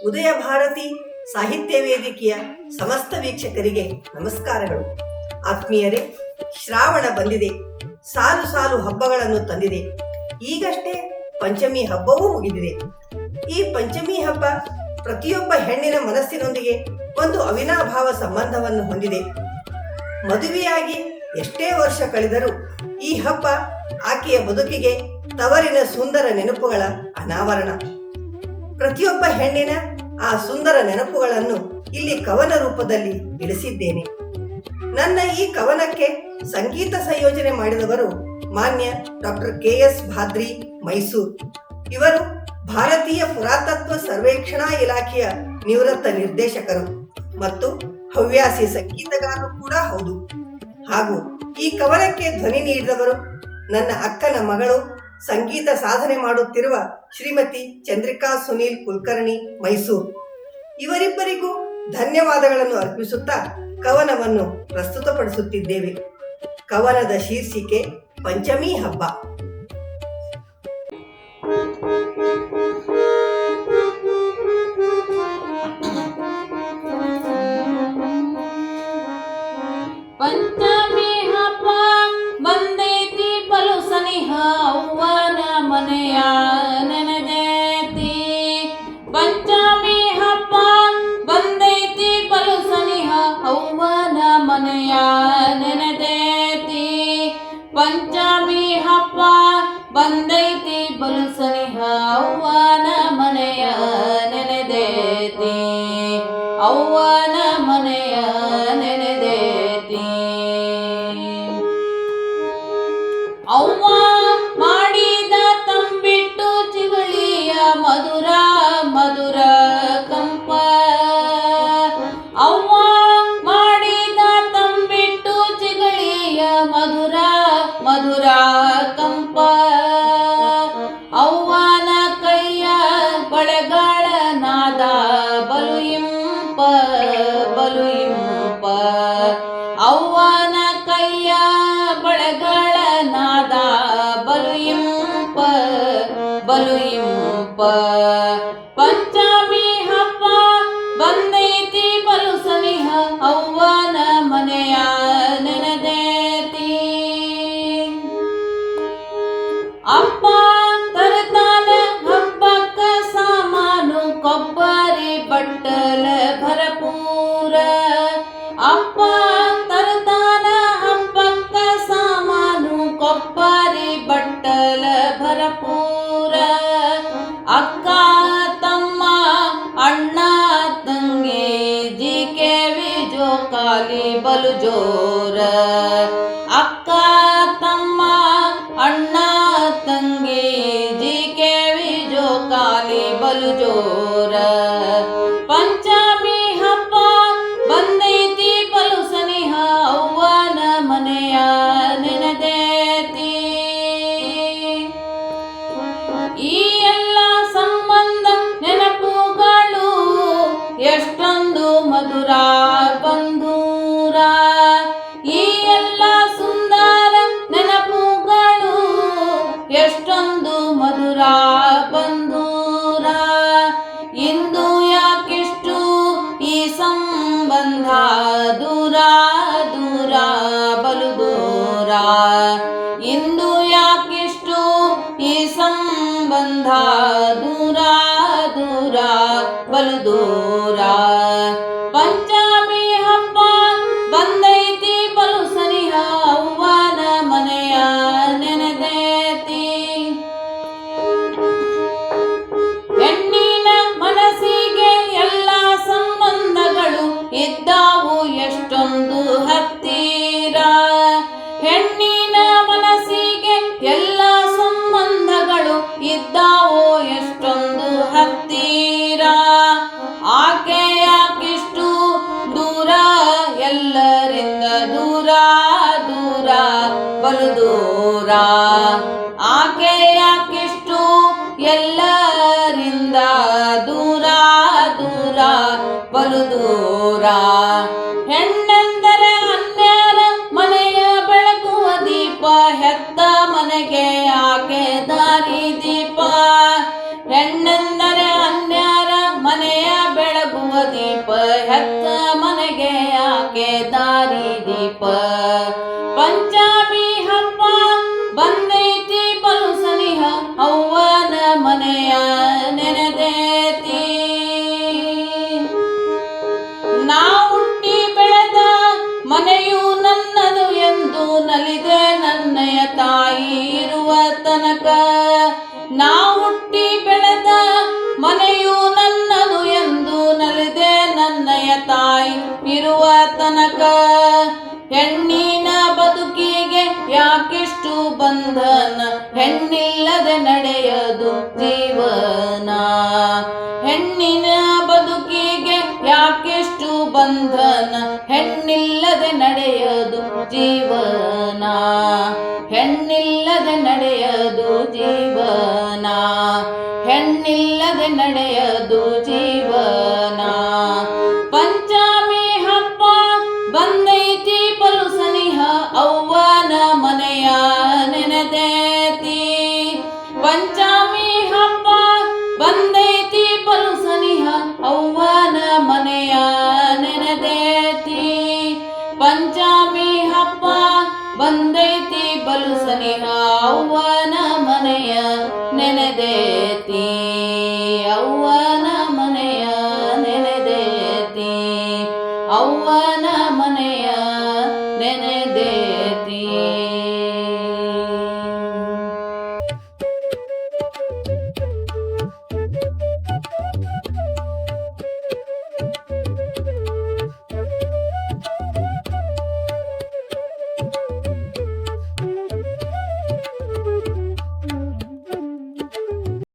ಉದಯ ಭಾರತಿ ಸಾಹಿತ್ಯ ವೇದಿಕೆಯ ಸಮಸ್ತ ವೀಕ್ಷಕರಿಗೆ ನಮಸ್ಕಾರಗಳು. ಆತ್ಮೀಯರೇ, ಶ್ರಾವಣ ಬಂದಿದೆ, ಸಾಲು ಸಾಲು ಹಬ್ಬಗಳನ್ನು ತಂದಿದೆ. ಈಗಷ್ಟೇ ಪಂಚಮಿ ಹಬ್ಬವೂ ಮುಗಿದಿದೆ. ಈ ಪಂಚಮಿ ಹಬ್ಬ ಪ್ರತಿಯೊಬ್ಬ ಹೆಣ್ಣಿನ ಮನಸ್ಸಿನೊಂದಿಗೆ ಒಂದು ಅವಿನಾಭಾವ ಸಂಬಂಧವನ್ನು ಹೊಂದಿದೆ. ಮದುವೆಯಾಗಿ ಎಷ್ಟೇ ವರ್ಷ ಕಳೆದರೂ ಈ ಹಬ್ಬ ಆಕೆಯ ಬದುಕಿಗೆ ತವರಿನ ಸುಂದರ ನೆನಪುಗಳ ಅನಾವರಣ. ಪ್ರತಿಯೊಬ್ಬ ಹೆಣ್ಣಿನ ಆ ಸುಂದರ ನೆನಪುಗಳನ್ನು ಇಲ್ಲಿ ಕವನ ರೂಪದಲ್ಲಿ ಇಳಿಸಿದ್ದೇನೆ. ನನ್ನ ಈ ಕವನಕ್ಕೆ ಸಂಗೀತ ಸಂಯೋಜನೆ ಮಾಡಿದವರು ಮಾನ್ಯ ಡಾಕ್ಟರ್ KS ಭಾದ್ರಿ, ಮೈಸೂರು. ಇವರು ಭಾರತೀಯ ಪುರಾತತ್ವ ಸರ್ವೇಕ್ಷಣಾ ಇಲಾಖೆಯ ನಿವೃತ್ತ ನಿರ್ದೇಶಕರು ಮತ್ತು ಹವ್ಯಾಸಿ ಸಂಗೀತಗಾರರು ಕೂಡ ಹೌದು. ಹಾಗೂ ಈ ಕವನಕ್ಕೆ ಧ್ವನಿ ನೀಡಿದವರು ನನ್ನ ಅಕ್ಕನ ಮಗಳು, ಸಂಗೀತ ಸಾಧನೆ ಮಾಡುತ್ತಿರುವ ಶ್ರೀಮತಿ ಚಂದ್ರಿಕಾ ಸುನೀಲ್ ಕುಲಕರ್ಣಿ, ಮೈಸೂರು. ಇವರಿಬ್ಬರಿಗೂ ಧನ್ಯವಾದಗಳನ್ನು ಅರ್ಪಿಸುತ್ತಾ ಕವನವನ್ನು ಪ್ರಸ್ತುತಪಡಿಸುತ್ತಿದ್ದೇವೆ. ಕವನದ ಶೀರ್ಷಿಕೆ ಪಂಚಮಿ ಹಬ್ಬ. ಪಂಚಮಿ ಹಬ್ಬ ಬಂದೈತಿ ಬಲು ಸನಿಹ, ಅವ್ವನ ಮನೆಯ ನೆನೆದೈತಿ. ಪಂಚಮಿ ಹಬ್ಬ ಬಂದೈತಿ ಬಲು ಸನಿಹ, ಅವ್ವನ ಮನೆಯ ನೆನೆದೈತಿ. ಪಂಚಮಿ ಹಬ್ಬ ಬಂದೈತಿ ಬಲು ಸನಿಹ, ಅವ್ವನ ಮನೆಯ ನೆನೆದೈತಿ. ಅವ್ವನ ಮನೆಯ ನೆನೆದೈತಿ. ಅವ್ವ ಮಾಡಿದ ತಂಬಿಟ್ಟು ಚಿಗಳಿಯ ಮಧುರ ಮಧುರ ಕಂಪ. ಅವ್ವ ಮಾಡಿದ ತಂಬಿಟ್ಟು ಚಿಗಳಿಯ ಮಧುರ ಮಧುರ ಕಂಪ. ಅವ್ವನ ಕೈಯ ಬಳೆಗಳ ನಾದ ಬಲು ಇಂಪ ಬಲು ಇಂಪ. ಅವ್ವನ ಕೈಯ ಬಳೆಗಳ ನಾದ ಬಲು ಇಂಪ ಬಲು ಇಂಪ. ಪಂಚಮಿ ಹಬ್ಬ ಬಂದೈತಿ ಬಲು ಸನಿಹ, ಅವ್ವನ ಮನೆಯ ನೆನೆದೈತಿ. ಅಪ್ಪ ತರ್ತಾನ ಹಬ್ಬಕ್ಕ ಸಾಮಾನು, ಕೊಬ್ಬರಿ ಬಟ್ಟಲ ಭರಪೂರ. ಅಪ್ಪ ತರ್ತಾನ ಹಬ್ಬಕ್ಕ ಸಾಮಾನು, ಕೊಬ್ಬರಿ ಬಟ್ಟಲ ಭರಪೂರ. ಅಕ್ಕ ತಮ್ಮ ಅಣ್ಣ ತಂಗಿ ಜಿಕೆವಿ ಜೋಕಾಲಿ ಬಲು ಜೋರ. ಅಕ್ಕ ತಮ್ಮ ಅಣ್ಣ ತಂಗಿ ಜಿಕೆವಿ ಜೋಕಾಲಿ ಬಲು ಜೋರ. ಪಂಚಮಿ ಹಬ್ಬ ಬಂದೈತಿ ಬಲು ಸನಿಹ, ಅವ್ವನ ಮನೆಯ ನೆನೆದೈತಿ. ಈ ಎಲ್ಲ ಸಂಬಂಧ ನೆನಪುಗಳು ಎಷ್ಟೊಂದು ಮಧುರ ಬಂಧೂರ. ಈ ಎಲ್ಲ ಸುಂದರ ನೆನಪುಗಳು ಎಷ್ಟೊಂದು ಮಧುರ ಬಂಧೂರ. ಇಂದು ಯಾಕಿಷ್ಟು ಈ ಸಂಬಂಧ ದೂರ ದೂರ ಬಲು ದೂರ. ಇಂದು ಯಾಕಿಷ್ಟು ಈ ಸಂಬಂಧ ದೂರ ದೂರ ಬಲು ದೂರ. ಪಂಚಮಿ ಹಬ್ಬ ಬಂದೈತಿ ಬಲು ಸನಿಹ, ಅವ್ವನ ಮನೆಯ ನೆನೆದೈತಿ. ಹೆಣ್ಣಿನ ಮನಸ್ಸಿಗೆ ಎಲ್ಲ ಸಂಬಂಧಗಳು ಇದ್ದಾವು ಎಷ್ಟೊಂದು ಹತ್ತಿರ. ಹೆಣ್ಣಿನ ಮನಸ್ಸಿಗೆ ಎಲ್ಲ ಸಂಬಂಧಗಳು ಇದ್ದಾವು ಎಷ್ಟೊಂದು ಹತ್ತಿರ. ಆಕೆಯ ಕಿಷ್ಟು ದೂರ ಎಲ್ಲರಿಂದ ದೂರ ದೂರ ಬಲು ದೂರ. ಆಕೆಯ ಕಿಷ್ಟು ಎಲ್ಲರಿಂದ ದೂರ ದೂರ ಬಲು ದೂರ. ಹೆಣ್ಣೆಂದರೆ ಅನ್ಯರ ಮನೆಯ ಬೆಳಗುವ ದೀಪ, ಹೆತ್ತ ಮನೆಗೆ ಆಕೆ ದಾರಿ ದೀಪ. ಹೆಣ್ಣೆಂದರೆ ಅನ್ಯರ ಮನೆಯ ಹೆತ್ತ ಮನೆಗೆ ಯಾಕೆ ದಾರಿ ದೀಪ ಪಂಚಮಿ ಹಬ್ಬ ಬಂದೈತಿ ಬಲು ಸನಿಹ ಅವ್ವನ ಮನೆಯ ನೆನೆದೇತಿ ನಾ ಹುಟ್ಟಿ ಬೆಳೆದ ಮನೆಯು ನನ್ನದು ಎಂದು ನಲಿದೆ ನನ್ನಯ ತಾಯಿ ಇರುವ ತನಕ ನಾ ಹುಟ್ಟಿ ಬೆಳೆದ ಮನೆಯು ನನ್ನದು ಎಂದು ನಲಿದೆ ನನ್ನಯ ತಾಯಿ ಇರುವ ತನಕ ಹೆಣ್ಣಿನ ಬದುಕಿಗೆ ಯಾಕಿಷ್ಟು ಬಂಧನ ಹೆಣ್ಣಿಲ್ಲದೆ ನಡೆಯದು ಜೀವನ ಹೆಣ್ಣಿನ ಬದುಕಿಗೆ ಯಾಕಿಷ್ಟು ಬಂಧನ ಹೆಣ್ಣಿಲ್ಲದೆ ನಡೆಯದು ಜೀವನ ಹೆಣ್ಣಿಲ್ಲದೆ ನಡೆಯದು ಜೀವನ ಹೆಣ್ಣಿಲ್ಲದೆ ನಡೆಯದು ಜೀವನ ಪಂಚಮಿ ಹಬ್ಬ ಬಂದೈತಿ ಬಲು ಸನಿಹ ಅವ್ವನ ಮನೆಯ ನೆನೆದೇತಿ ಪಂಚಮಿ ಹಬ್ಬ ಬಂದೈತಿ ಬಲು ಸನಿಹ ಅವ್ವನ ಮನೆಯ ನೆನೆದೇತಿ ಪಂಚಮಿ ಹಬ್ಬ ಬಂದೈತಿ ಬಲು ಸನಿಹ ಅವ್ವನ ಮನೆಯ ನೆನೆದೇತಿ ಅವ್ವನ